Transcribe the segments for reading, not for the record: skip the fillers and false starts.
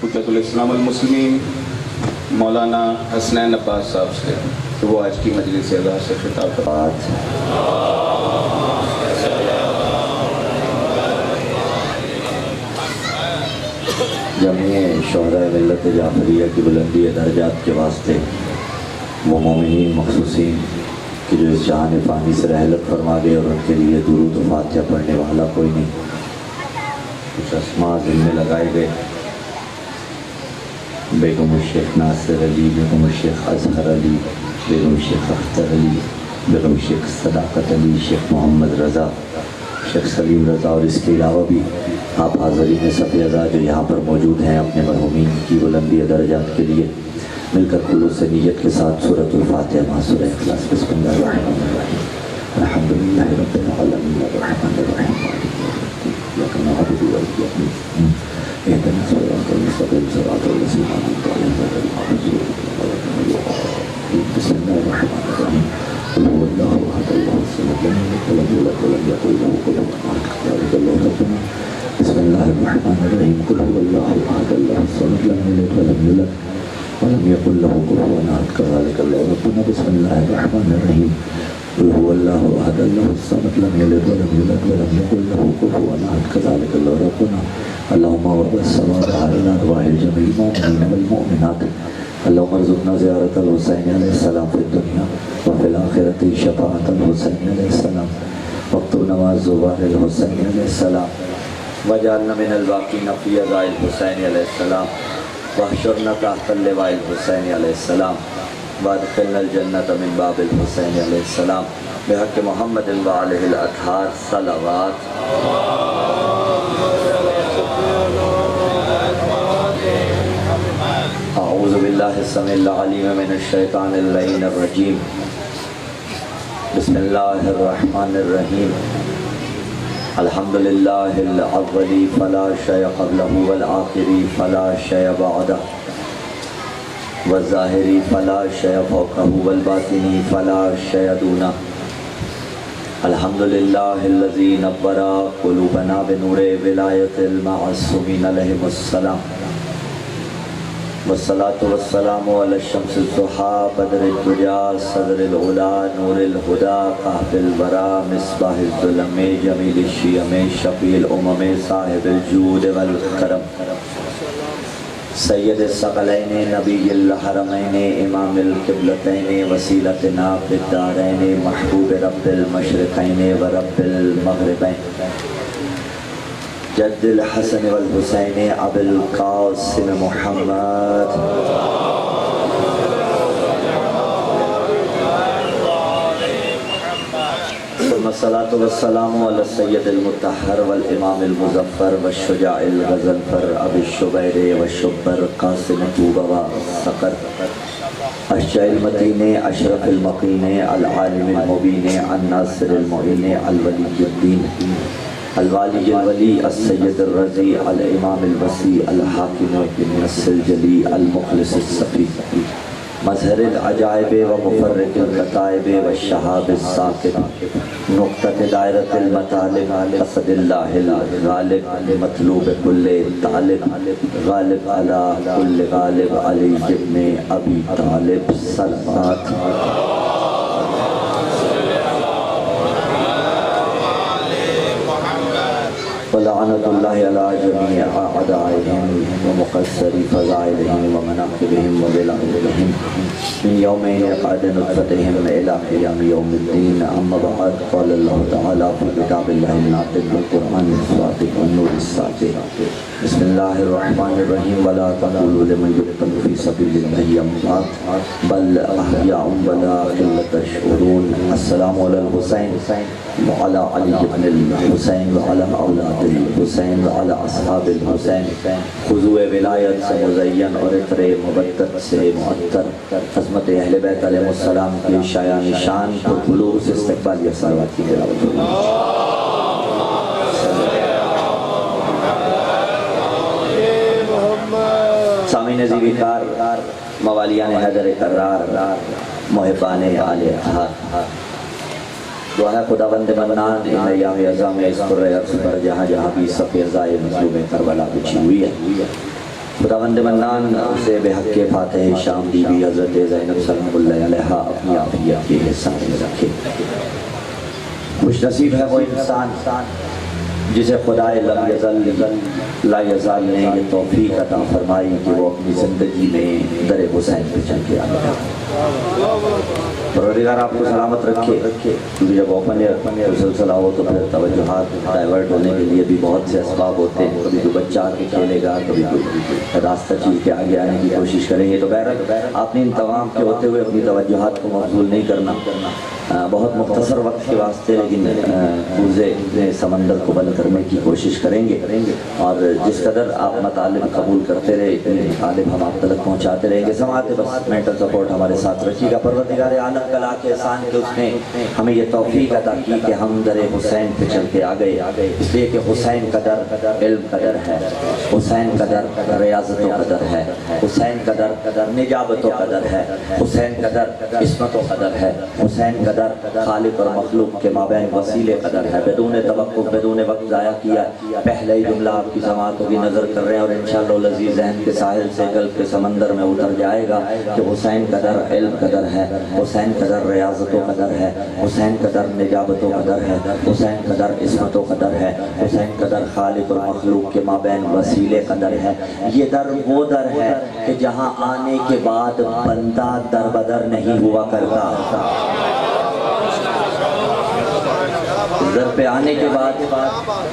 حجت الاسلام المسلمین مولانا حسنین عباس صاحب سے کہ وہ آج کی مجلس اعزاز سے خطاب کریں۔ جمعی شہدائے ملت جعفریہ کی بلندی درجات کے واسطے وہ مومنین مخصوصین کہ جو اس جہان فانی سے رحلت فرما گئے اور ان کے لیے درود و فاتحہ پڑھنے والا کوئی نہیں، کچھ اسماء ذہن میں لگائے گئے۔ بیگم الشیخ ناصر علی، بیگم الشیخ اظہر علی، بیگم الشیخ اختر علی، بیگم الشیخ صداقت علی، شیخ محمد رضا، شیخ سلیم رضا، اور اس کے علاوہ بھی آپ حاضرین صف اعزاز جو یہاں پر موجود ہیں اپنے مرحومین کی بلندی درجات کے لیے مل کر خلوص نیت کے ساتھ سورۃ الفاتحہ مع سورۃ اخلاص۔ بسم اللہ الرحمن الرحیم، الحمد للہ رب العالمین الرحمن الرحیم ایاک نعبد و ایاک نستعین اهدنا الصراط المستقیم صراط الذین انعمت علیہم غیر المغضوب علیہم۔ بسم اللہ الرحمن الرحیم، قل هو اللہ احد اللہ الصمد لم یلد ولم یولد ولم یکن له کفوا احد تبارک اللہ ربنا۔ بسم اللہ الرحمن الرحیم، قل هو اللہ احد اللہ الصمد لم یلد ولم یولد ولم يكن له كفوا احد كذلك الله ربنا۔ بسم الله الرحمن الرحيم، قل هو الله احد الله الصمد لم يلد ولم يولد ولم يكن له كفوا احد كذلك الله ربنا۔ اللهم رب السماوات والارض جميع المؤمنين والمؤمنات، اللهم ارزقنا زيارة الحسين عليه السلام في الدنيا وفي الآخرة شفاعة الحسين عليه السلام، واكتبنا مع زوار الحسين عليه السلام، واجعلنا من الباقين في رضا الحسين عليه السلام، واحشرنا تحت اللواء الحسین علیہ السلام، وادخلنا الجنة من باب الحسین علیہ السلام، بحق محمد وآلہ الاطہار صلوات۔ اعوذ باللہ السمیع العلیم من الشیطان اللعین الرجیم، بسم اللہ الرحمن الرحیم، الحمد للہ الاولی فلا شیء قبلہ والآخری فلا شیء بعدہ، والظاہری فلا شیء فوقہ والباطنی فلا شیء دونہ، الحمد للہ الذی نور قلوبنا بنور ولایت المعصومین علیہم السلام، والصلاة والسلام علی الشمس الضحیٰ بدر الدجا صدر العلا نور الہدا قحف الورا مصباح الظلم جمیل الشیم شفیع الامم صاحب الجود والکرم، سید الثقلین نبی الحرمین امام القبلتین وسیلتنا فی الدارین محبوب رب المشرقین و رب المغربین، جد الحسن والحسین ابو القاسم محمد، ثم الصلاة والسلام علی السید المطہر والامام المظفر والشجاع الغضنفر ابی الشبیر والشبر قاسم طوبہ والسقر، اشجع المتین اشرف المقین العالم المبین الناصر المعین الولی الدین، الوالی الولی السید الرضی الامام الوسیع الحاکم النصر الجلی المخلص الصفی، مظہر العجائب و مفرق القطائب والشہاب الساکب، نقطة دائرة المطالب، قصد اللہ الغالب مطلوب کل طالب، غالب علی کل غالب علی ابن ابی طالب صلوات۔ ولعنت اللہ علی جمیع اعدائهم ومقصری فضائلهم ومناقبهم وبلاغهم من یوم انعقاد نطفتهم الى قیام یوم الدین، اما بعد، قال اللہ تعالی فی کتاب اللہ الناطق بالقرآن الصادق والنور الساطع، بسم اللہ الرحمن الرحیم، ولا تقولوا لمن يقتل في سبيل الله اموات بل احیاء ولكن لا تشعرون۔ السلام علی الحسین وعلى علی بن الحسین وعلى اولاد الحسین وعلى اصحاب الحسین، خضوع ولایت سے مزین اور عطر مبتت سے معطر، عظمت اہل بیت علیہ السلام کی شایان شان پر خلوص استقبال یا صلوات کی تلاوت ہوئی۔ سامعین زیوکار، موالیان حیدر کرار، محبان آل اطہار، دعا ہے خداوند منان ان ایام عظام اس قرۂ عرض پر جہاں جہاں بھی صف ازائے مظلوم کربلا بچھی ہوئی ہے، خداوند منان سے بحق فاتح شام بی بی حضرت زینب سلام اللہ علیہا اپنی عافیت کے حصہ میں رکھے۔ خوش نصیب ہے وہ انسان جسے خدا لم یزل لا یزال نے یہ توفیق عطا فرمائی کہ وہ اپنی زندگی میں در حسین پہ چل کے آیا۔ پروردگار آپ کو سلامت رکھے، کیونکہ جب اوپن ایئر سلسلہ ہو تو پھر توجہات ڈائیورٹ ہونے کے لیے بھی بہت سے اسباب ہوتے ہیں، کبھی کوئی بچہ آ کے کھیلے گا، کبھی کوئی راستہ چیز کے آگے آنے کی کوشش کریں گے، تو بہرحال آپ نے ان تمام کے ہوتے ہوئے اپنی توجہات کو مبذول نہیں کرنا۔ بہت مختصر وقت کے واسطے لیکن کوزے سمندر کو بند کرنے کی کوشش کریں گے، اور جس قدر آپ مطالب قبول کرتے رہے اتنے مطالب ہم آپ تک پہنچاتے رہیں گے۔ سماعت بس مینٹل سپورٹ ہمارے ساتھ رکھیے گا۔ پروردگار عالم کلا کے احسان کے اس نے ہمیں یہ توفیق عطا کی کہ ہم در حسین پہ چل کے آ گئے، اس لیے کہ حسین کا در علم کا در ہے، حسین کا در ریاضت و قدر ہے، حسین کا در نجابت و قدر ہے، حسین کا در عصمت و قدر ہے، حسین کا در خالق اور مخلوق کے مابین وسیلے قدر ہے۔ بدون توقف بدون وقت ضائع کیا پہلے ہی جملہ آپ کی سماعتوں کی نظر کر رہے ہیں، اور انشاءاللہ لذیذ ذہن کے ساحل سے قلب کے سمندر میں اتر جائے گا کہ حسین کا در علم قدر ہے، حسین کا در ریاضت و قدر ہے، حسین کا در نجابت و قدر ہے، حسین کا در عصمت و قدر ہے، حسین کا در خالق اور مخلوق کے مابین وسیلے قدر ہے۔ یہ در وہ در ہے کہ جہاں آنے کے بعد بندہ در بدر نہیں ہوا کرتا، در پہ آنے کے بعد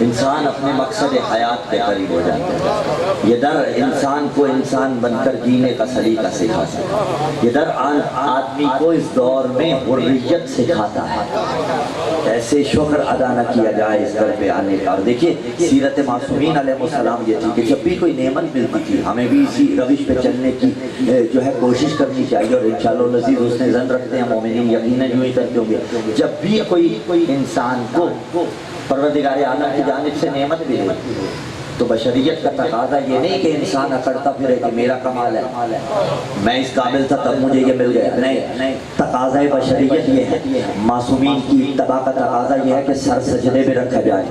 انسان اپنے مقصد حیات کے قریب ہو جاتا ہے۔ یہ در انسان کو انسان بن کر جینے کا سلیقہ سکھاتا ہے، یہ در آدمی کو اس دور میں حریت سکھاتا ہے۔ ایسے شکر ادا نہ کیا جائے اس در پہ آنے کا۔ اور دیکھیے سیرت معصومین علیہ السلام یہ تھی کہ جب بھی کوئی نعمت ملتی تھی ہمیں بھی اسی روش پہ چلنے کی جو ہے کوشش کرنی چاہیے، اور انشاءاللہ لذیذ اس نے زن رکھتے ہیں مومنین یقیناً یوں ہی کرتے ہوں گے۔ جب بھی کوئی انسان کو پروردگار عالم کی جانب سے نعمت ملے تو بشریت کا تقاضا یہ نہیں کہ انسان اکڑتا پھرے کہ میرا کمال ہے، میں اس قابل تھا تب مجھے یہ مل گیا، نہیں، تقاضا بشریت یہ ہے، معصومین کی اتباع کا تقاضا یہ ہے کہ سر سجدے میں رکھا جائے۔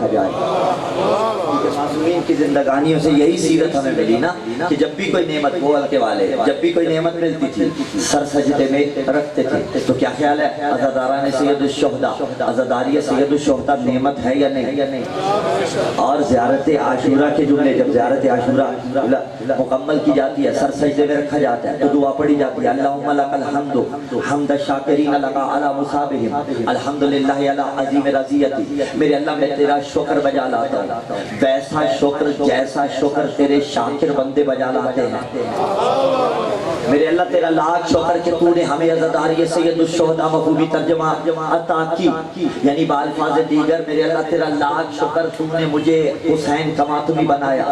معصومین کی زندگانیوں سے یہی سیرت ہمیں ملی نا کہ جب بھی کوئی نعمت بول کے والے جب بھی کوئی نعمت ملتی تھی سر سجدے میں رکھتے تھے۔ تو کیا خیال ہے عزاداران سید الشہداء، عزاداری سید الشہداء نعمت ہے یا نہیں؟ اور زیارت عاشورہ کے جملے، جب زیارت عاشورہ مکمل کی جاتی ہے سر سجدے میں رکھا جاتا ہے تو دعا پڑھی جاتی ہے، اللہم لک الحمد حمد الشاکرین لک علی مصابہم الحمدللہ علی عظیم رضیتی۔ میرے اللہ میں تیرا شکر بجا لاتا ہوں، ویسا شکر جیسا شکر تیرے شاکر بندے بجا لاتے ہیں۔ میرے اللہ تیرا لاکھ شکر کہ تو نے ہمیں عزاداری سید الشہداء مفہومی ترجمہ عطا کی، یعنی بالفاظ دیگر میرے اللہ تیرا لاکھ شکر تو نے مجھے حسین کا ماتمی بنایا۔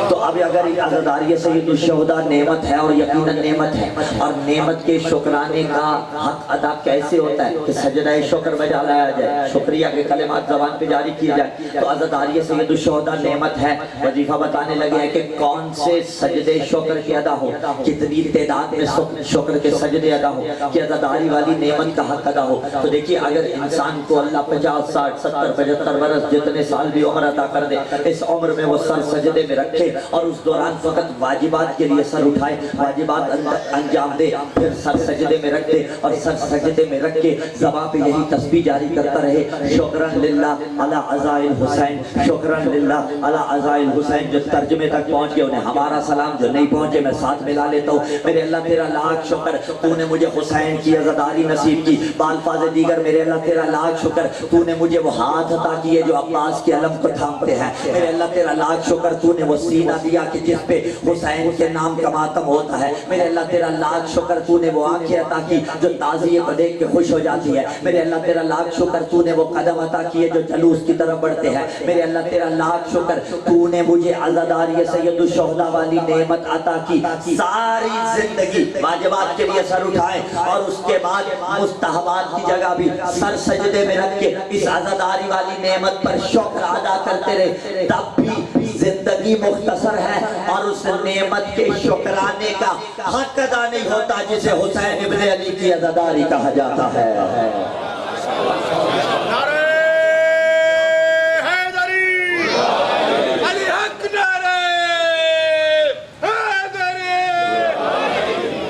تو اب اگر عزاداری سید الشہداء نعمت ہے اور یقیناً نعمت ہے، اور نعمت کے شکرانے کا حق ادا کیسے ہوتا ہے کہ سجدہ شکر بجا لایا جائے، شکریہ کے کلمات زبان پہ جاری کیے جائے۔ تو عزاداری سید الشہداء نعمت ہے، وظیفہ بتانے لگے ہیں کہ کون سے سجدے شکر کے ادا ہو، کتنی تعداد میں شکر کے سجدے ادا ہو کہ عزاداری والی نعمت کا حق ادا ہو۔ تو دیکھیے اگر انسان کو اللہ 50 60 70 75 برس جتنے سال بھی عمر عطا کر دے، اس عمر میں وہ سر سجدے میں رکھے اور اس دوران فقط واجبات کے لیے سر اٹھائے، واجبات انجام دے، پھر سر سجدے میں رکھ دے اور سر سجدے میں رکھ کے زبان پہ یہی تسبیح جاری کرتا رہے، شکرن للہ علی عزائل حسین، شکرن للہ علی عزائل حسین۔ جو ترجمے تک پہنچ گئے انہیں ہمارا سلام، جو نہیں پہنچے میں ساتھ ملا لیتا ہوں۔ میرے اللہ تیرا لاکھ شکر تو نے مجھے حسین کی عزاداری نصیب کی۔ بالفاظ دیگر میرے اللہ تیرا لاکھ شکر تو نے مجھے وہ ہاتھ عطا کیے جو عباس کے علم کو تھامتے ہیں۔ میرے اللہ تیرا لاکھ شکر تو نے وہ سینہ دیا کہ جس پہ حسین کے نام کا ماتم ہوتا ہے۔ میرے اللہ تیرا لاکھ شکر تو نے وہ آنکھیں عطا کی جو تعزیے کو دیکھ کے خوش ہو جاتی ہے۔ میرے اللہ تیرا لاکھ شکر تو نے وہ قدم عطا کیے جو جلوس کی طرف بڑھتے ہیں۔ میرے اللہ تیرا لاکھ شکر تو نے مجھے عزاداری سید الشہداء والی نعمت عطا کی۔ ساری زندگی واجبات کے لیے سر اٹھائیں اور اس کے بعد مستحبات کی جگہ بھی سر سجدے میں رکھ کے اس عزاداری والی نعمت پر شکر ادا کرتے رہے، تب بھی زندگی مختصر ہے اور اس نعمت کے شکرانے کا حق ادا نہیں ہوتا جسے حسین ابن علی کی عزاداری کہا جاتا ہے۔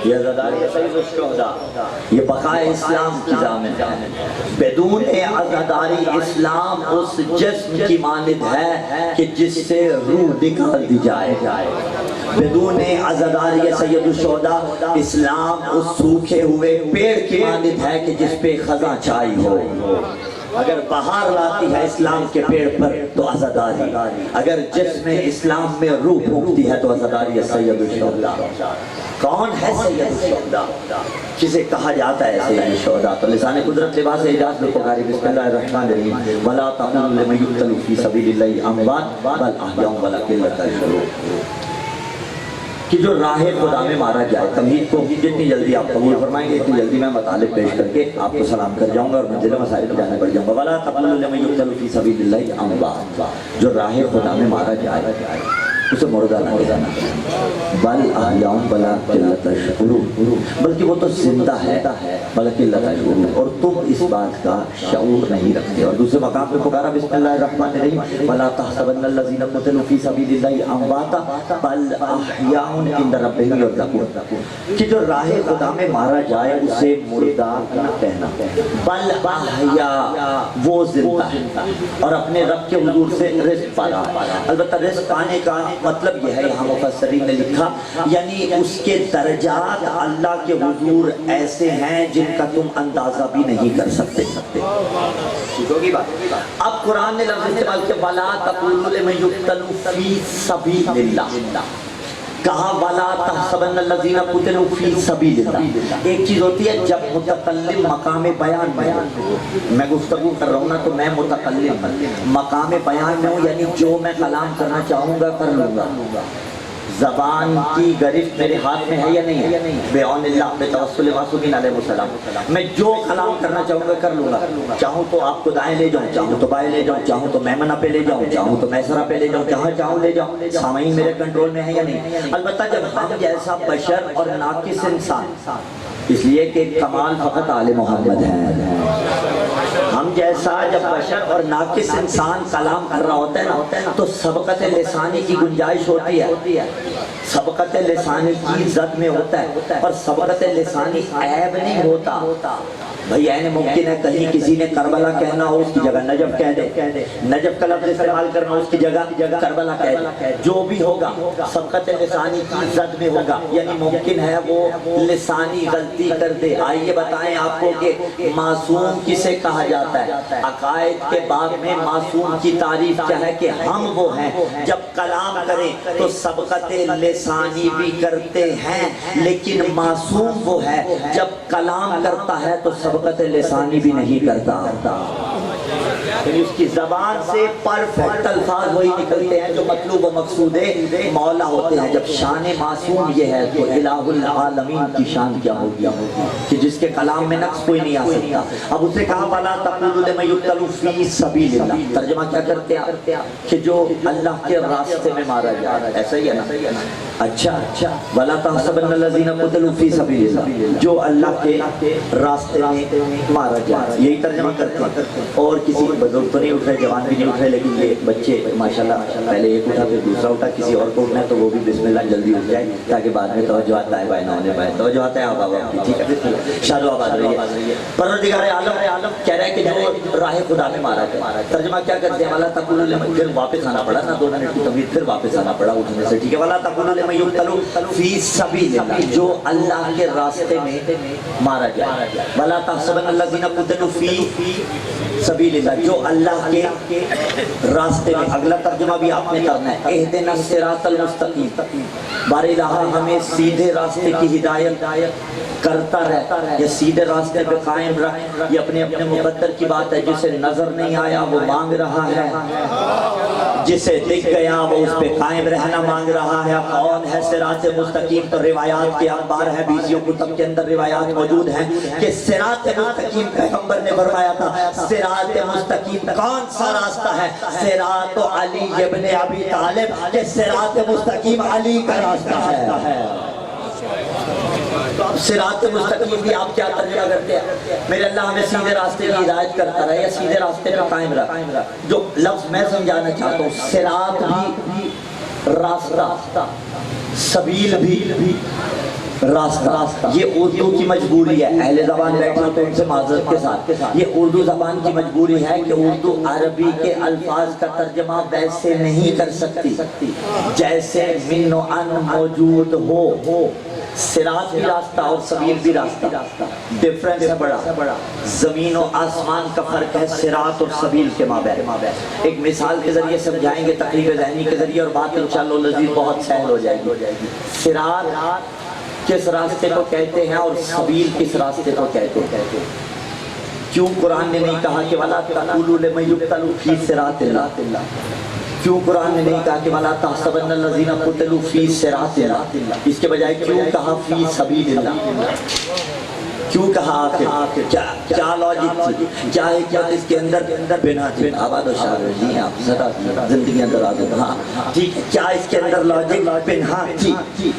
یہ عزاداری سید الشہداء، یہ بقائے اسلام کی ضامن ہے۔ بدون عزاداری اسلام اس جسم کی مانند ہے کہ جس سے روح نکال دی جائے۔ بدون عزاداری سید الشہداء اسلام اس سوکھے ہوئے پیڑ کی مانند ہے کہ جس پہ خزاں چھائی ہو۔ اگر بہار لاتی ہے اسلام کے پیڑ پر تو عزاداری، اگر جسم اسلام میں روح پھونکتی ہے تو عزاداری سید الشہداء۔ کون ہے سید الشہداء؟ جسے کہا جاتا ہے سید الشہداء تو لسان قدرت لباس اعجاز میں پکاری بسم اللہ الرحمن الرحیم ولا تقولوا لمن يقتل في سبيل الله اموات بل احياء ولكن لا تشعرون، کہ جو راہ خدا میں مارا جائے۔ تمہید کو جتنی جلدی آپ قبول فرمائیں گے اتنی جلدی میں مطالب پیش کر کے آپ کو سلام کر جاؤں گا اور منزل مسائل کی جانب بڑھ جاؤں گا۔ وَلَا تَقْتُلُوا لَمَن يُقْتَلُ فِي سَبِيلِ اللَّهِ أَمْوَاتٌ، جو راہ خدا میں مارا جائے اسے مردہ نہ کہنا، بل احیاء ولکن لا تشعرون، بلکہ وہ تو زندہ ہے ولکن لا تشعرون، اور تم اس بات کا شعور نہیں رکھتے۔ اور دوسرے مقام پہ پکارا بسم اللہ الرحمن الرحیم ولا تحسبن الذین قتلوا فی سبیل اللہ امواتا بل احیاء عند ربهم یرزقون، کہ جو راہ خدا میں مارا جائے اسے مردہ نہ کہنا، بل احیاء وہ زندہ ہے اور اپنے رب کے حضور سے رزق پا رہا ہے۔ البتہ رزق پانے کا مطلب یہ ہے، یہاں مفسرین نے لکھا یعنی اس کے درجات اللہ کے حضور ایسے ہیں جن کا تم اندازہ بھی نہیں کر سکتے۔ ٹھیک ہوگی بات؟ اب قرآن نے لفظ استعمال کیا وَلَا تَقُولُوا لِمَن يُقْتَلُ فِي سَبِيلِ اللَّهِ، کہا وَلَا تَحْسَبَنَّ الَّذِينَ قُتِلُوا فِي سَبِيلِ اللَّهِ۔ ایک چیز ہوتی ہے جب متکلم مقام بیان میں ہو، میں گفتگو کر رہا ہوں نا تو میں متکلم مقام بیان میں ہوں، یعنی جو میں کلام کرنا چاہوں گا کر لوں گا۔ زبان کی گرفت میرے ہاتھ میں ہے یا نہیں ہے؟ بعون اللہ، بتوسل معصومین علیہ السلام، میں جو کلام کرنا چاہوں گا کر لوں گا۔ چاہوں تو آپ کو دائیں لے جاؤں، چاہوں تو بائیں لے جاؤں، چاہوں تو میمنہ پہ لے جاؤں، چاہوں تو میسرہ پہ لے جاؤں، جہاں چاہوں لے جاؤں۔ سامعین میرے کنٹرول میں ہے یا نہیں؟ البتہ جب ہم جیسا بشر اور ناقص انسان، اس لیے کہ کمال فقط آل محمد ہے، ہم جیسا جب بشر اور ناقص انسان کلام کر رہا ہوتا ہے نا تو سبقت لسانی کی گنجائش ہوتی ہے، سبقت لسانی کی زد میں ہوتا ہے، اور سبقت لسانی عیب نہیں ہوتا۔ بھئی این ممکن ہے کہیں کسی نے کربلا کہنا ہو اس کی جگہ نجف کہہ دے، نجف کا لفظ استعمال کرنا ہو اس کی جگہ کربلا کہہ دے، جو بھی ہوگا سبقت لسانی کی زد میں ہوگا، یعنی ممکن ہے وہ لسانی غلطی کر دے۔ آئیے بتائیں آپ کو کہ معصوم کسے کہا جاتا ہے؟ عقائد کے باب میں معصوم کی تعریف کیا ہے کہ ہم وہ ہیں جب کلام کریں تو سبقت لسانی بھی کرتے ہیں، لیکن معصوم وہ ہے جب کلام کرتا ہے تو سبقت لسانی بھی نہیں کرتا، یعنی اس کی زبان سے پرفیکٹ الفاظ وہی نکلتے ہیں جو مطلوب و مقصود مولا ہوتے ہیں۔ جب شان معصوم یہ ہے تو الہ العالمین کی شان کیا ہوگی کہ جس کے کلام میں نقص کوئی نہیں آ سکتا۔ اب اسے کہا وَلَا تَقُولُوا لِمَن يُقْتَلُ فِي سَبِيلِ اللَّهِ، ترجمہ کیا کرتے ہیں کہ جو اللہ کے راستے میں مارا جائے، ایسا ہی ہے نا؟ اچھا وَلَا تَحْسَبَنَّ الَّذِينَ قُتِلُوا فِي سَبِيلِ اللَّهِ، جو اللہ کے راستے میں مارا جائے، یہی ترجمہ کرتے ہیں۔ اور کسی بزرگ تو نہیں اٹھ رہے، جوان بھی نہیں اٹھ رہے، لیکن یہ بچے ماشاءاللہ پہلے ایک اٹھا پھر دوسرا اٹھا، کسی اور کو اٹھنا ہے تو وہ بھی بسم اللہ جلدی اٹھ جائے تاکہ بعد میں توجہ آتا ہے بھائی نہ ہونے پائے، توجہ آتا ہے آپ کی، ٹھیک ہے؟ شاد و آباد رہیے۔ پروردگار عالم کہہ رہا ہے کہ جو راہ خدا میں مارا جائے، ترجمہ کیا کرتے ہیں وَلَا تَقُولُوا لِمَن، پھر واپس آنا پڑا نا 2 منٹ کی تمہید، پھر واپس آنا پڑا اٹھنے سے، ٹھیک ہے؟ وَلَا تَقُولُوا لِمَن يُقْتَلُ فِي سَبِيلِ اللَّهِ، جو اللہ کے راستے میں مارا جائے۔ وَلَا تَحْسَبَنَّ الَّذِينَ قُتِلُوا فِي سبیل اللہ، جو اللہ کے راستے میں۔ اگلا ترجمہ بھی آپ نے کرنا ہے، اہدنا الصراط المستقیم، بار الہ ہمیں سیدھے راستے کی ہدایت کرتا رہتا ہے، یہ سیدھے راستے پہ قائم رکھ۔ یہ اپنے مقدر کی بات ہے، جسے نظر نہیں آیا وہ مانگ رہا ہے، جسے دکھ گیا وہ اس پہ قائم رہنا مانگ رہا ہے۔ کون ہے صراط مستقیم؟ تو روایات کے انبار ہیں، بیسیوں کتب کے اندر روایات موجود ہیں کہ صراط مستقیم پیغمبر نے فرمایا تھا۔ صراط مستقیم کون سا راستہ ہے؟ صراط علی ابن ابی طالب، کہ صراط مستقیم علی کا راستہ ہے۔ تو اب صراط مستقیم بھی آپ کیا ترجمہ کرتے ہیں؟ میرے اللہ ہمیں سیدھے راستے کی ہدایت کرتا رہے، یا سیدھے راستے پہ قائم رہا۔ جو لفظ میں سمجھانا چاہتا ہوں، صراط بھی راستہ، سبیل بھی راستہ، یہ اردو کی مجبوری ہے، اہل زبان بیٹھے تو ان سے معذرت کے ساتھ، یہ اردو زبان کی مجبوری ہے کہ اردو عربی کے الفاظ کا ترجمہ ویسے نہیں کر سکتی جیسے من و ان موجود ہو۔ صراط بھی راستہ اور سبیل بھی راستہ، ڈیفرنس ہے بڑا، زمین و آسمان کا فرق ہے صراط اور سبیل کے مابین۔ ایک مثال کے ذریعے سمجھائیں گے، تقریب ذہنی کے ذریعے، اور بات انشاءاللہ العزیز بہت سہل ہو جائے گی۔ صراط کس راستے کو کہتے ہیں اور سبیل کس راستے کو کہتے ہیں؟ کیوں قرآن نے نہیں کہا کہ وَلَا تَقُولُوا لِمَن يُقْتَلُ فِي صِرَاطِ اللَّهِ؟ کیوں قرآن نے نہیں کہا کہ وَلَا تَحْسَبَنَّ الَّذِينَ قُتِلُوا فِي صِرَاطِ اللَّهِ؟ اس کے بجائے کیوں کہا فِي سَبِيلِ اللَّهِ؟ کیوں کہا آخر؟ کیا لاجک تھی، کیا حکمت اس کے اندر؟ بنا تھی آباد و شاعر جی آپ ذرا زندگی اندر آ جائے، ہاں ٹھیک ہے، کیا اس کے اندر لاجک بنا تھی،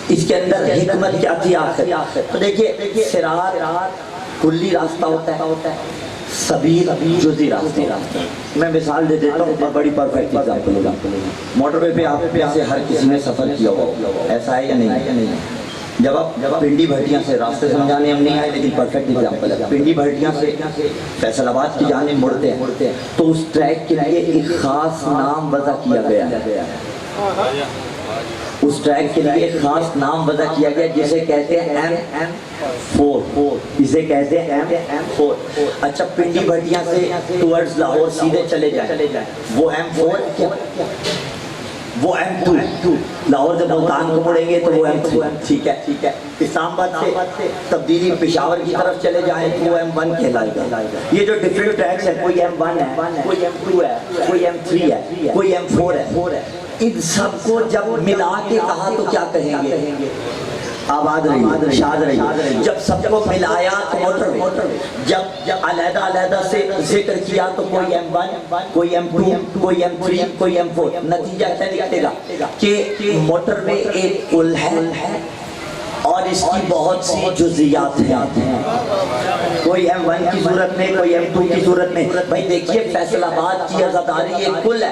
اس کے اندر حکمت کیا تھی آخر؟ تو دیکھیے صراط کلی راستہ ہوتا ہے، سبیل جزئی راستے۔ میں مثال دے دیتا ہوں، بڑی پرفیکٹ ایگزامپل ہوگا۔ موٹر وے پہ آپ میں سے ہر کسی نے سفر کیا ہوگا، ایسا ہے یا نہیں؟ جب آپ پنڈی بھٹیاں سے، راستے سمجھانے ہم نہیں آئے لیکن پرفیکٹ ایگزامپل ہے، پنڈی بھٹیاں سے فیصل آباد کی جانب مڑتے ہیں تو اس ٹریک کے لیے ایک خاص نام وضع کیا گیا ہے، اس ٹریک کے لیے ایک خاص نام وضع کیا گیا جسے کہتے ہیں M4، اسے کہتے ہیں M4۔ اچھا پنڈی بھٹیاں سے ٹورڈز لاہور سیدھے چلے جائیں، وہ M4 کیا؟ وہ M2۔ لاہور سے ملتان کو مڑیں گے تو وہ M3، ٹھیک ہے۔ اسلام آباد سے تبدیلی پشاور کی طرف چلے جائیں تو وہ M1 کہلائے گا۔ یہ جو ڈیفرنٹ ٹریکس ہیں، کوئی M1 ہے، کوئی M2 ہے، کوئی M3 ہے، کوئی M4 ہے، ان سب کو جب ملا کے کہا تو کیا کہیں گے؟ آباد رہی، شاد رہی۔ جب سب کو ملایا تو موٹر وے، جب علیحدہ سے ذکر کیا تو کوئی M1، کوئی M2، کوئی M3، کوئی M4۔ نتیجہ کیا نکلے گا کہ موٹر وے ایک پل ہے اور اس کی بہت سی جزیات ہیں، کوئی M1 کی صورت میں، کوئی M2 کی صورت میں۔ بھائی دیکھیے فیصل آباد کی عزاداری ایک پل ہے،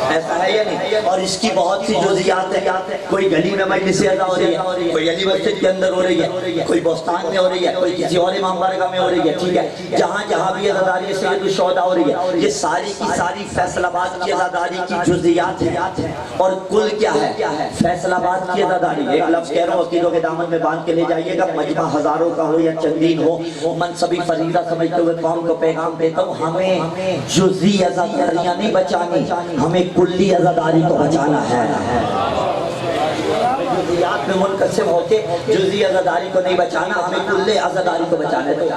ایسا ہے یا نہیں؟ اور اس کی بہت سی جزیات ہیں، کوئی گلی میں مجلس ادا ہو رہی ہے، کوئی علی مسجد کے اندر ہو رہی ہے، کوئی بوستان میں ہو رہی ہے، کوئی کسی اور امام بارگاہ میں ہو رہی ہے، ٹھیک ہے۔ جہاں بھی عزاداری سید الشہداء ہو رہی ہے، یہ ساری کی ساری فیصل آباد کی عزاداری کی جزیات ہیں، اور کل کیا ہے؟ فیصل آباد کی عزاداری۔ ایک لفظ کہہ رہا ہوں، عقیدوں کے دامن میں باندھ کے لے جائیے گا، مجمع ہزاروں کا ہو یا چندین ہو، منصبی فریضہ سمجھتے ہوئے قوم کو پیغام دیتا ہوں، ہمیں جزئی عزاداریاں نہیں بچانی، ہمیں کلی عزاداری کو بچانا ہے۔ جزیات میں منقسم ہو کے جزئی عزاداری کو نہیں بچانا، ہمیں کلی عزاداری کو بچانا ہے۔ تو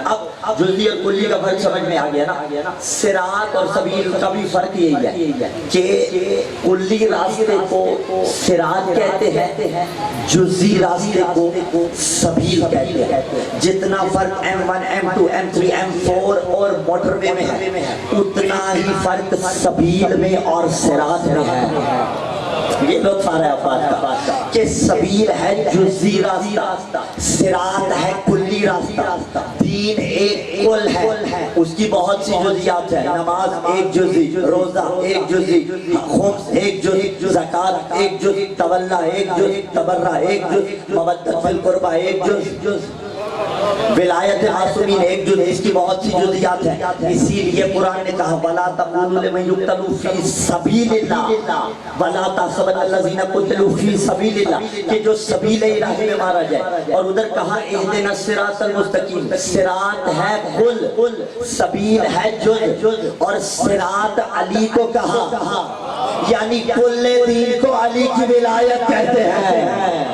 اب جزئی اور کلی کا فرق سمجھ میں آ گیا نا۔ صراط اور سبیل کا بھی فرق یہی ہے کہ کلی راستے کو صراط کہتے ہیں، جزئی راستے کو سبیل کہتے ہیں۔ جتنا فرق M1، M2، M3، M4 اور موٹر وے میں ہے، اتنا ہی فرق سبیل میں اور صراط میں ہے۔ یہ لطف آ رہا ہے افراد کا کہ سبیل ہے جزئی راستہ، صراط ہے کلی راستہ۔ دین ایک کل ہے، اس کی بہت سی جزیات ہیں، نماز ایک جزئی، روزہ ایک جزئی، خمس ایک جزئی، زکوٰۃ ایک جزئی، تولا ایک جزئی، تبرع ایک جزئی، مودت فی القربہ ایک جزئی، ولایت معصومین ایک جزئی، اس کی بہت سی جزیات ہیں۔ اسی لیے قرآن نے کہا وَلَا تَقُولُوا لِمَن يُقْتَلُ فِي سَبِيلِ اللَّهِ وَلَا تَحْسَبَنَّ الَّذِينَ قُتِلُوا فِي سَبِيلِ اللَّهِ، کہ جو سبیل الہی میں مارا جائے۔ اور ادھر کہا اهْدِنَا الصِّرَاطَ الْمُسْتَقِيمَ، صراط ہے کل، سبیل ہے جز، اور صراط علی کو کہا، یعنی کل دین کو علی کی ولایت کہتے ہیں۔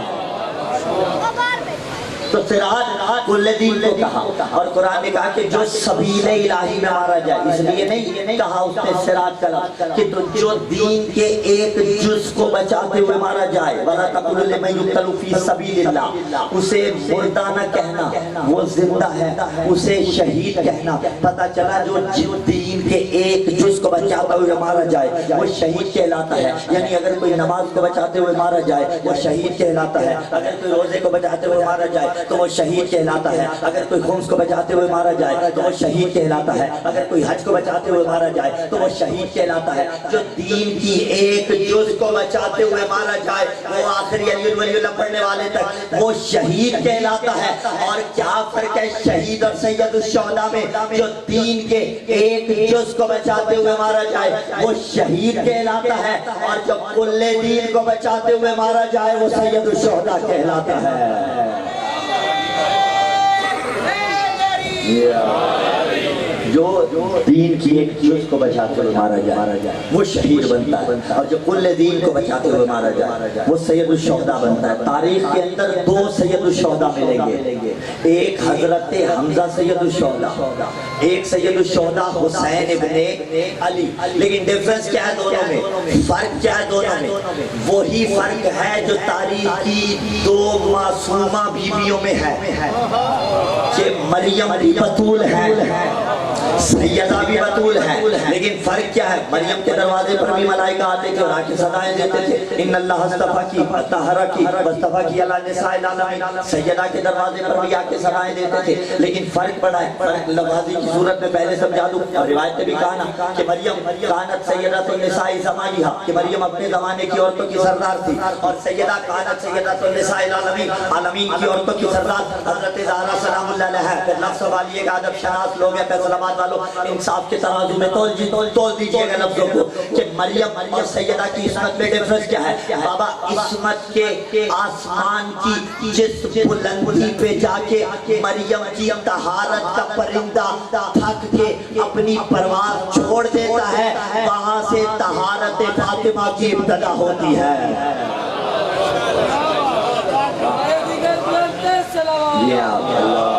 تو صراط کل دین کو کہا، اور قرآن نے کہا کہ جو سبیل الہی میں مارا جائے، اس لیے نہیں کہا اس نے صراط کا لفظ کہ تو جو دین کے ایک جز کو بچاتے ہوئے مارا جائے، وَلَا تَقُولُوا لِمَن يُقْتَلُ فِي سَبِيلِ اللَّهِ، اسے مردہ نہ کہنا، وہ زندہ ہے، اسے شہید کہنا۔ پتہ چلا جو دین کے ایک جز کو بچاتے ہوئے مارا جائے وہ شہید کہلاتا ہے، یعنی اگر کوئی نماز کو بچاتے ہوئے مارا جائے وہ شہید کہلاتا ہے، اگر کوئی روزے کو بچاتے ہوئے مارا جائے تو وہ شہید کہلاتا ہے. اگر کوئی خمس کو بچاتے ہوئے مارا جائے تو وہ شہید کہلاتا ہے. اگر کوئی حج کو بچاتے ہوئے مارا جائے تو وہ شہید کہلاتا ہے. جو دین کی ایک جز کو بچاتے ہوئے مارا جائے وہ آخری علی ولی اللہ پڑھنے والے تک وہ شہید کہلاتا ہے. اور کیا فرق ہے شہید اور سید الشہداء میں؟ جو دین کے ایک جز کو بچاتے ہوئے مارا جائے وہ شہید کہلاتا ہے, اور جو کل دین کو بچاتے ہوئے مارا جائے وہ سید الشہداء کہلاتا ہے. جو دین کی ایک جز کو بچاتے ہوئے مارا جائے وہ شہید بنتا ہے, اور جو کل دین کو بچاتے ہوئے مارا جائے وہ سید الشہداء بنتا ہے. تاریخ کے اندر دو سید الشہداء ملیں گے, ایک حضرت حمزہ سید الشہداء, ایک سید الشہداء حسین ابن علی. لیکن ڈیفرنس کیا ہے دونوں میں, فرق کیا ہے دونوں میں؟ وہی فرق ہے جو تاریخ کی دو معصومہ بیویوں میں ہے کہ مریم بھی بطول ہے, سیدہ بھی بطول ہے. لیکن فرق کیا ہے؟ مریم کے دروازے پر بھی ملائکہ آتے تھے اور آ کے صدائیں دیتے تھے, ان اللہ اصطفیٰ کی طہرہ کی واصطفیٰ کی علی نساء العالمین. سیدہ کے دروازے پر بھی آ کے صدائیں دیتے تھے. لیکن فرق بڑا ہے. فرق لفظی کی صورت میں پہلے سمجھا دوں. اور روایت میں بھی کہا نا کہ مریم کانت سیدۃ النساء زمانہا, کہ مریم اپنے زمانے کی عورتوں کی سردار تھی, اور سیدہ کانت سیدۃ النساء العالمین, عالمین کی عورتوں کی سردار حضرت زہرا سلام اللہ علیہا. پھر لفظ والی ایک ادب شناس لوگ ہیں, فیصل آباد والوں, انصاف کے ترازو میں تول دیجئے گا لفظوں کو کہ مریم اور سیدہ کی عصمت میں ڈیفرنس کیا ہے. بابا عصمت کے آسمان کی جس بلندی پہ جا کے مریم کی طہارت کا پرندہ تھک کے اپنی پرواز چھوڑ دیتا ہے, وہاں سے طہارت فاطمہ کی ابتدا ہوتی ہے. یا اللہ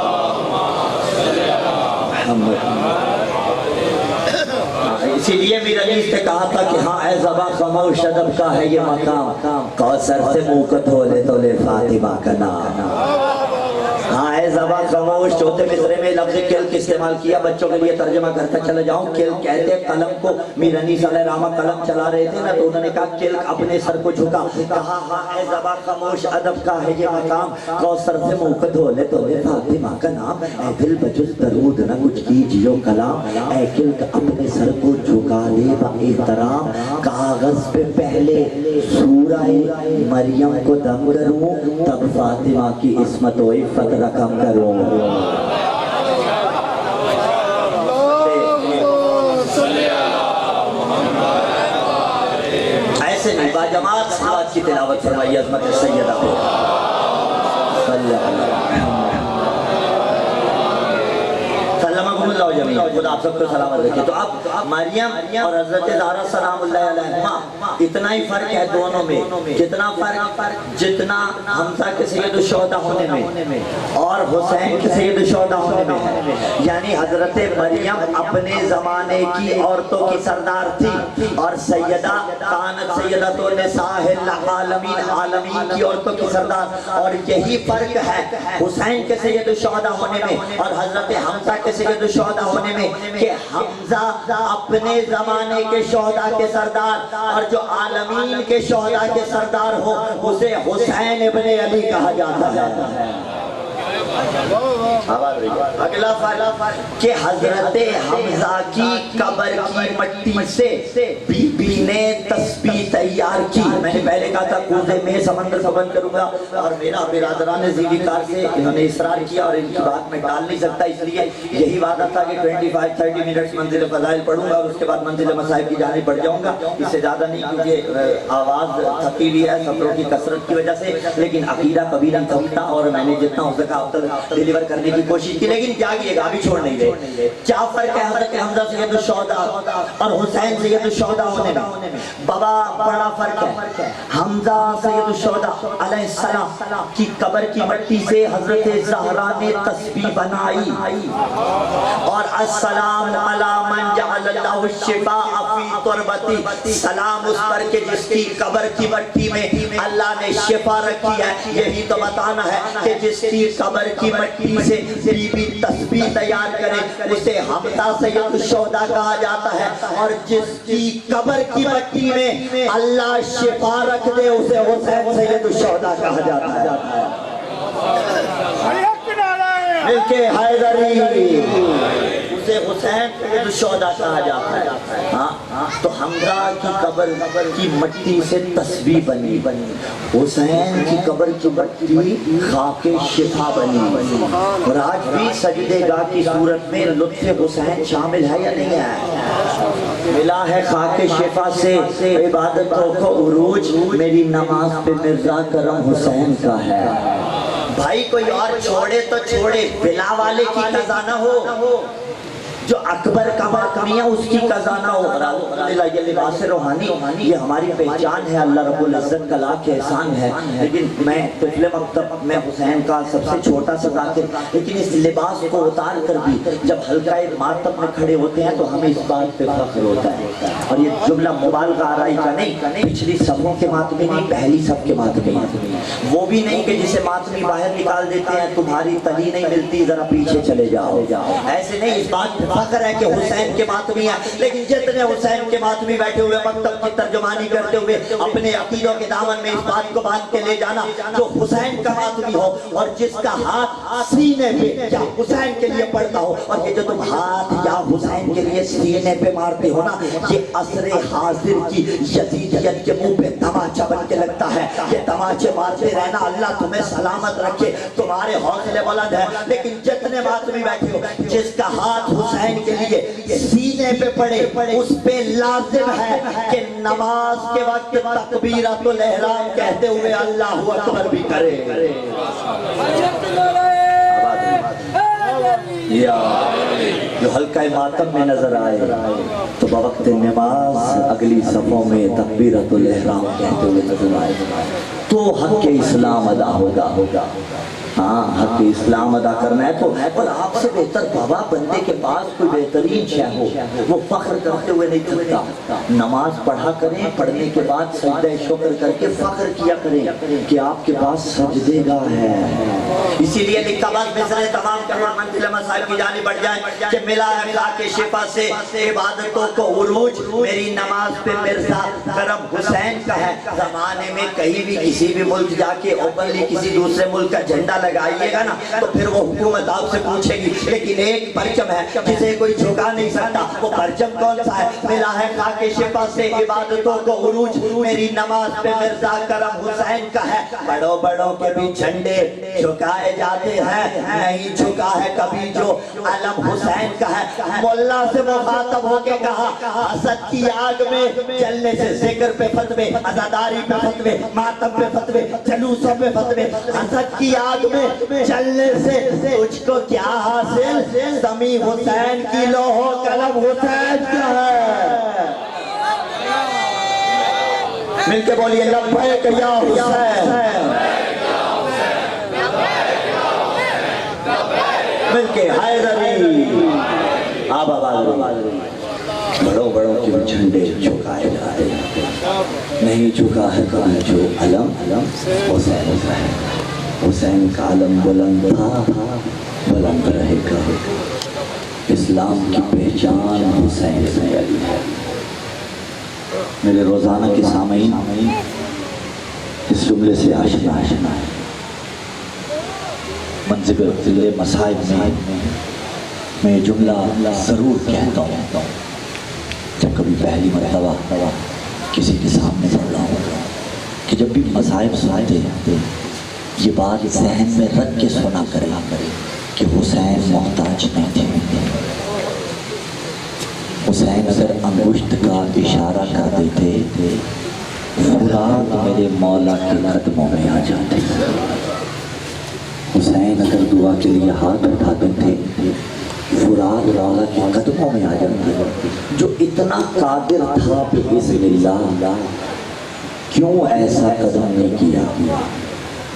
اسی لیے میرا عزیز نے کہا تھا کہ ہاں اے زباں خاموش ادب کا ہے یہ مقام, کوثر سے منہ کو دھو لے تو لے فاطمہ کا نام. ہاں اے زباں خاموش. چوتھے مصرے میں لفظ کلک استعمال کیا, بچوں کے لیے ترجمہ کرتا چلا جاؤں. کلک کہتے ہیں قلم کو. میر انیس علیہ رحمہ قلم چلا رہے تھے نا, تو انہوں نے کہا کلک اپنے سر کو جھکا, کہا ہاں اے زباں خاموش ادب کا ہے یہ مقام, کوثر سے منہ کو دھو لے تو لے فاطمہ کا نام. اے دل بجز درود نہ کچھ کیجیو کلام, اے کلک اپنے سر کو جھکا لے با احترام. کاغذ پہ پہلے سورہ مریم کو دم کروں, تب فاطمہ کی عصمت و عفت رقم کروں. ایسے نہیں, باجماعت صلوات کی تلاوت فرمائی عظمت سیدہ پہ. خدا آپ سب کو سلامت رکھے. تو اب مریم اور حضرت زہرا سلام اللہ علیہما اتنا ہی فرق ہے دونوں میں. کتنا فرق؟ جتنا حمزہ کے سید الشہداء ہونے میں اور حسین کے سید الشہداء ہونے میں ہے. یعنی حضرت مریم اپنے زمانے کی عورتوں کی سردار تھی, اور سیدہ کانت سیدۃ النساء العالمین, عالمین کی عورتوں کی سردار. اور یہی فرق ہے حسین کے سید الشہداء ہونے میں اور حضرت حمزہ کے سید الشہداء ہونے میں, کہ حمزہ اپنے زمانے کے شہداء کے سردار, اور جو عالمین کے شہداء کے سردار ہو اسے حسین ابن علی کہا جاتا ہے. اگلا فرق کہ حضرت حمزہ کی قبر کی مٹی سے بی بی نے تسبیح تیار کی. میں نے پہلے کہا تھا کوزے میں سمندر کو بند کروں گا, اور میرا برادران زیوی کار سے انہوں نے اصرار کیا, اور ان کی بات میں ٹال نہیں سکتا. اس لیے یہی وعدہ تھا کہ 25-30 منٹس منزل فضائل پڑھوں گا, اور اس کے بعد منزل مصائب کی جانب بڑھ جاؤں گا. اس سے زیادہ نہیں, کیونکہ آواز تھکی ہوئی ہے سفروں کی کثرت کی وجہ سے. لیکن عقیدہ کبھی نہیں تھکتا, اور میں نے جتنا ہو سکا اب تک ڈیلیور کرنے کی کوشش کی. لیکن جاگیے گا, ابھی چھوڑ نہیں گئے. کیا فرق ہے حضرت حمزہ سید الشہداء اور حسین سید الشہداء ہونے میں؟ بابا بڑا فرق ہے. حمزہ سید الشہداء علیہ السلام کی قبر کی مٹی سے حضرت زہرا نے تسبیح بنائی, اور السلام علی من جعل اللہ الشفاء فی تربتی, سلام اس پر کہ جس کی قبر کی مٹی میں اللہ نے شفا رکھی ہے. یہی تو بتانا ہے کہ جس کی قبر کی مٹی سے بی بی تسبیح تیار کرے اسے حمزہ سید الشہداء کہا جاتا ہے, اور جس کی قبر کی مٹی میں اللہ شفا رکھ دے اسے حسین سید الشہداء کہا جاتا ہے. مل کے حیدری، اسے حسین سید الشہداء کہا جاتا ہے. ہاں تو حمزہ کی قبر کی مٹی سے تسبیح بنی، حسین کی قبر کی مٹی خاک شفا بنی. اور آج بھی سجدے گاہ کی صورت میں لطف حسین شامل ہے یا نہیں ہے؟ ملا ہے خاک شفا سے عبادتوں کو عروج، میری نماز پہ مرزا کرم حسین کا ہے. بھائی کوئی اور چھوڑے تو چھوڑے، بلا والے کی قضا نہ ہو، جو اکبر کا ماتمی ہے اس کی قضا نہ ہو. یہ لباس روحانی یہ ہماری پہچان ہے، اللہ رب العزت کا لاکھ احسان ہے. لیکن میں طفل مکتب میں حسین کا سب سے چھوٹا سا ذاکر، لیکن اس لباس کو اتار کر بھی جب حلقہ ماتم میں کھڑے ہوتے ہیں تو ہمیں اس بات پہ فخر ہوتا ہے. اور یہ جملہ مبالغہ آرائی کا نہیں، پچھلی صفوں کے ماتمی نہیں، پہلی صف کے ماتمی. وہ بھی نہیں کہ جسے ماتمی باہر نکال دیتے ہیں تمہاری تلی نہیں ملتی ذرا پیچھے چلے جاؤ، ایسے نہیں. اس بات پہ فخر ہے کہ حسین کے ماتمی ہیں. لیکن جتنے حسین کے ماتمی بیٹھے ہوئے مکتب کی ترجمانی کرتے ہوئے اپنے عقیدوں کے دامن میں اس بات کو باندھ کے لے جانا جو حسین کا ماتمی ہو اور جس کا ہاتھ سینے پہ یا حسین کے لیے پڑتا ہو، اور یہ جو تم ہاتھ یا حسین کے لیے سینے پہ مارتے ہو نا، یہ عصر حاضر کی یزیدیت کے منہ پہ تماچا بن کے لگتا ہے. یہ تماچے مارتے رہنا، اللہ تمہیں سلامت رکھے، تمہارے حوصلے بلند ہیں. لیکن جتنے ماتمی بیٹھے ہو جس کا ہاتھ حسین کے لیے سینے پہ پڑے اس پہ لازم ہے کہ نماز کے وقت تکبیرۃ الاحرام کہتے ہوئے اللہ اکبر بھی کرے. یا جو حلقہ ماتم میں نظر آئے تو بوقت نماز اگلی صفوں میں تکبیرۃ الاحرام کہتے ہوئے نظر آئے تو حق اسلام ادا ہوگا. ہاں حق اسلام ادا کرنا ہے تو اور آپ سے بہتر بابا بندے کے پاس کوئی بہترین شے ہو وہ فخر کرتے ہوئے نہیں تھکتا. نماز پڑھا کریں، پڑھنے کے بعد سجدہ شکر کر کے فخر کیا کریں کہ آپ کے پاس سجدے گاہ ہے. اسی لیے لکھا بات مصرے تمام کرنا منزل مسائل کی جانب بڑھ جائیں کہ ملا ہے ملا کے شفا سے عبادتوں کو عروج، میری نماز پہ مرزا کرم حسین کا ہے. زمانے میں کہیں بھی کسی بھی ملک جا کے اوپنلی کسی دوسرے ملک کا جھنڈا لگائیے گا نا تو پھر وہ حکومت آپ سے پوچھے گی، لیکن ایک پرچم ہے جسے کوئی جھکا نہیں سکتا. وہ پرچم کون سا ہے؟ ملا ہے خاک شفا سے عبادتوں کو عروج، میری نماز پہ مرزا کرم حسین کا ہے. بڑوں بڑوں کے بھی جھنڈے جھکائے جاتے ہیں، نہیں جھکا ہے کبھی جو علم حسین کا ہے. مولا سے مخاطب ہو کے کہا حسد کی آگ میں جلنے سے ذکر پہ فتوے، عزاداری پہ فتوے، ماتم پہ فتوے، جلوسوں پہ فتوے. حسد کی آگ میں چلنے سے تجھ کو کیا حاصل؟ سمی حسین کی لوح و قلم حسین کا ہے. مل کے بولیے لبیک یا حسین، مل کے حیدری. آب بڑوں بڑوں کے جھنڈے جھکائے جاتے نہیں جھکا ہے کبھی جو علم حسین کا ہے. حسین کا علم بلند تھا، بلند رہے گا. اسلام کی پہچان حسین سے علی ہے. میرے روزانہ کے سامعین اس جملے سے آشنا ہے. منزل مصائب میں جملہ ضرور کہتا ہوں جب کبھی پہلی مرتبہ کسی کے سامنے پڑھ رہا ہوں کہ جب بھی مصائب سناتے ہیں یہ بات ذہن میں رکھ کے سنا کرے کہ حسین محتاج نہیں تھے. حسین اگر انگشت کا اشارہ کر دیتے فرات میرے مولا کے قدموں میں آ جاتے. حسین اگر دعا کے لیے ہاتھ اٹھاتے تھے فرات مولا کے قدموں میں آ جاتے. جو اتنا قادر تھا بإذن اللہ کیوں ایسا قدم نہیں کیا؟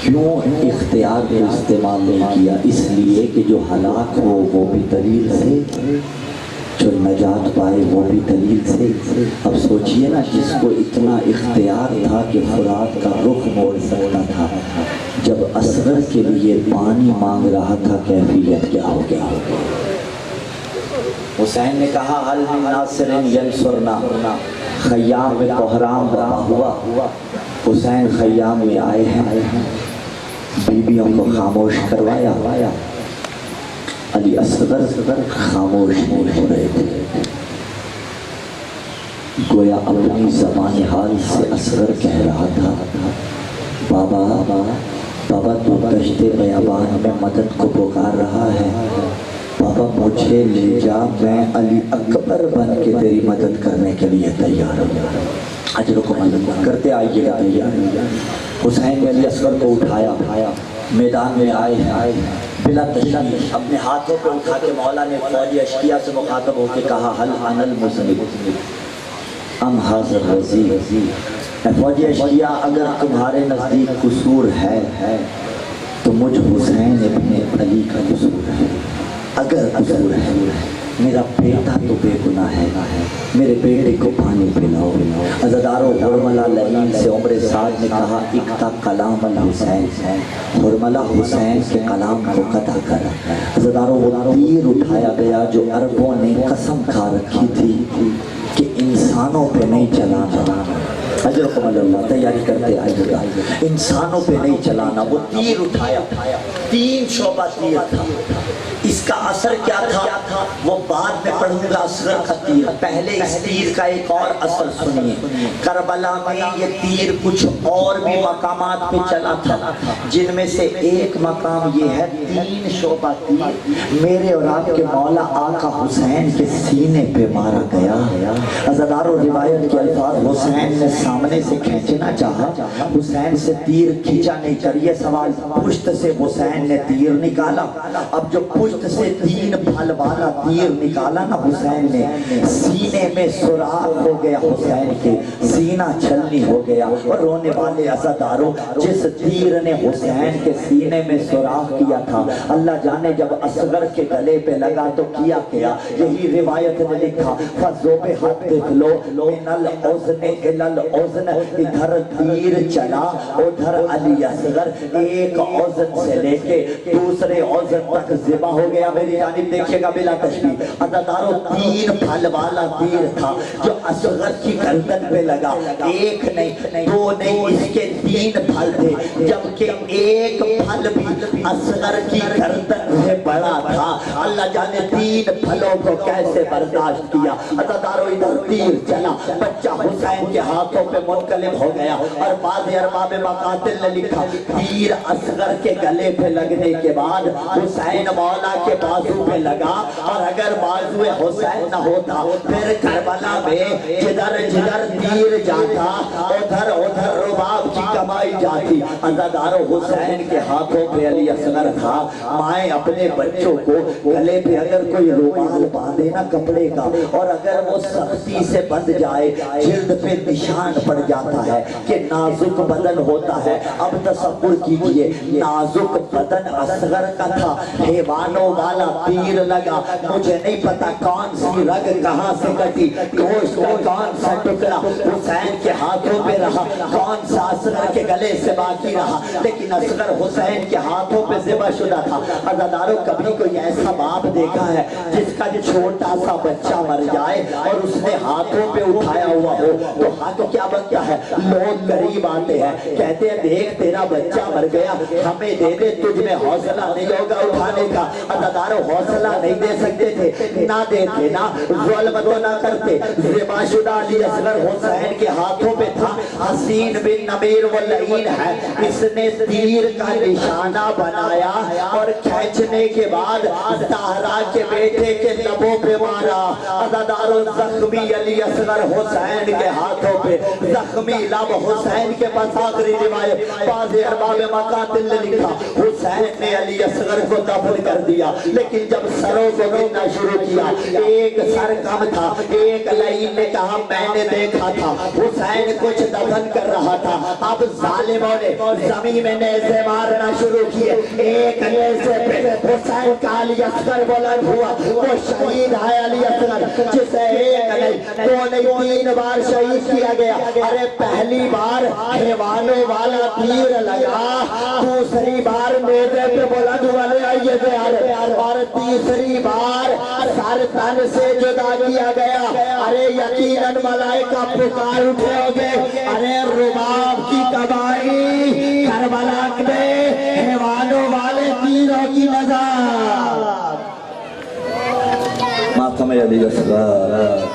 کیوں اختیار کو استعمال نہیں کیا؟ اس لیے کہ جو ہلاک ہو وہ بھی دلیل سے، جو نجات پائے وہ بھی دلیل سے. اب سوچئے نا جس کو اتنا اختیار تھا کہ فرات کا رخ موڑ سکتا تھا، جب اسرر کے لیے پانی مانگ رہا تھا کیفیت کیا ہو گیا. حسین نے کہا حل من ناصر ینصرنا. خیام میں کوہرام برپا ہوا. حسین خیام میں آئے ہیں، بیویوں کو خاموش کروایا، علی اصغر خاموش نہیں ہو رہے تھے. گویا اپنی زبان حال سے اصغر کہہ رہا تھا بابا تو دشت بیابان میں مدد کو پکار رہا ہے. بابا مجھے لے جا, میں علی اکبر بن کے تیری مدد کرنے کے لیے تیار ہوں. اجر کو مدد کرتے آئیے گا تیار. حسین نے علی اصغر کو اٹھایا, میدان میں آئے بلا تشریف اپنے ہاتھوں پہ اٹھا کے مولا نے فوج اشقیہ سے مخاطب ہو کے کہا حل انا المذنب ام حاضر رضی. فوج اشقیہ اگر تمہارے نزدیک قصور ہے تو مجھ حسین ابن علی کا قصور ہے. اگر قصور ہے, میرا بیٹا تو بے گناہ ہے, میرے بیٹے کو پانی پلاؤ. عزادارو حرملہ لعین سے عمر سعد نے کہا اقطع کلام الحسین, حرملہ حسین کے کلام کو قطع کر. عزادارو وہ تیر اٹھایا گیا جو عربوں نے قسم کھا رکھی تھی کہ انسانوں پہ نہیں چلانا. اجرکم اللہ, تیاری کرتے آئیے گا. انسانوں پہ نہیں چلانا. وہ تیر اٹھایا, 3 شعبہ تیر تھا. اس کا اثر کیا تھا وہ بعد میں پڑھوں گا. اصغر کا تیر, پہلے اس تیر کا ایک اور اثر سنیے. کربلا میں یہ تیر کچھ اور بھی مقامات پہ چلا تھا, جن میں سے ایک مقام یہ ہے 3 شعبہ تیر میرے اور آپ کے مولا آقا حسین کے سینے پہ مارا گیا. عزادارو روایت کے الفاظ, حسین نے سامنے سے کھینچنا چاہا, حسین سے تیر کھینچا نہیں. کریے سوال, پشت سے حسین نے تیر نکالا. اب جو پشت سے 3 پھل والا تیر نکالا نا حسین نے, سینے میں سوراخ ہو گیا. حسین کے سینہ چھلنی ہو گیا. اور رونے والے عزاداروں, جس تیر نے حسین کے سینے میں سوراخ کیا تھا, اللہ جانے جب اصغر کے گلے پہ لگا تو کیا کیا. یہی روایت نے لکھا فَذُبِحَتْ طِفْلُ مِنَ الْأُذْنِ إِلَى الْأُذْنِ. ادھر تیر چلا, ادھر علی اصغر ایک اذن سے لے کے دوسرے اذن تک ذبح ہو گیا. میری جانب دیکھیے گا بلا تشبیہ. عزادارو 3 پھل والا تیر تھا جو اصغر کی گردن پہ لگا. ایک نہیں, 2 نہیں, اس کے 3 پھل تھے, جبکہ ایک پھل بھی اصغر کی گردن سے بڑا تھا. اللہ جانے 3 پھلوں کو کیسے برداشت کیا. عزادارو ادھر تیر چلا, بچہ حسین کے ہاتھوں پہ منقلب ہو گیا. اور بعض ارباب مقاتل نے لکھا تیر اصغر کے گلے پہ لگنے کے بعد حسین مولا کے بازو پہ لگا, اور اگر بازو حسین نہ ہوتا پھر کربلا میں جدھر جدھر تیر جاتا ادھر ادھر رباب کی کمائی جاتی. عزادارو حسین کے ہاتھوں پہ علی اصغر تھا. مائیں اپنے بچوں کو گلے پہ اگر کوئی رومال باندھے نا کپڑے کا, اور اگر وہ سختی سے بندھ جائے جلد پہ نشان پڑ جاتا ہے کہ نازک بدن ہوتا ہے. اب تصور کیجئے, نازک بدن اصغر کا تھا, حیوانوں والا تیر لگا. مجھے نہیں پتا کون سی رگ کہاں سے کٹی, گوشت کا کون سا ٹکڑا حسین کے ہاتھوں پہ رہا, کون سا اصغر کے گلے سے باقی رہا, لیکن اصغر حسین کے ہاتھوں پہ ذبح شدہ تھا. عزادارو کبھی کوئی ایسا باپ دیکھا ہے جس کا جو چھوٹا سا بچہ مر جائے اور اس نے ہاتھوں پہ اٹھایا ہوا ہو تو ہاتھ کیا بنتا ہے؟ لوگ قریب آتے ہیں, کہتے ہیں دیکھ تیرا بچہ مر گیا, ہمیں دے دے, تجھ میں حوصلہ نہیں ہوگا اٹھانے کا. عزادارو حوصلہ نہیں دے سکتے تھے, نہ دیتے, نہ ظلم تو نہ کرتے. ذبح شدہ علی اصغر حسین کے ہاتھوں پہ تھا. حسین بن نمیر واللعین ہے, اس نے تیر کا نشانہ بنایا اور کھینچنے کے بعد زہرا کے بیٹے کے لبوں پہ مارا. عزادارو زخمی علی اصغر حسین کے ہاتھوں پہ, زخمی لب حسین کے پاس. آخری روایت بعض ارباب مقاتل نے لکھا حسین نے علی اصغر کو دفن کر دیا, لیکن جب سروں کو گننا شروع کیا ایک سر کم تھا. ایک لعین نے کہا میں نے دیکھا تھا حسین کچھ دفن کر رہا تھا. اب ظالموں نے زمین میں نیزے مارنا شروع کیے. ایک نیزے پہ حسین کا علی اصغر بلند ہوا. وہ شہید ہے علی اصغر, جسے ایک نہیں, 2 نہیں, 3 بار شہید کیا گیا. ارے پہلی بار حیوانوں والا تیر لگا, دوسری بار نیزے پہ بلند ہوا, اور تیسری بار سر تن سے جدا کیا گیا. ارے یقیناً ملائکہ پکار اٹھے ہوگے, ارے رباب کی کمائی کربلا میں حیوانوں والے تیروں کی مزار. علی اصغر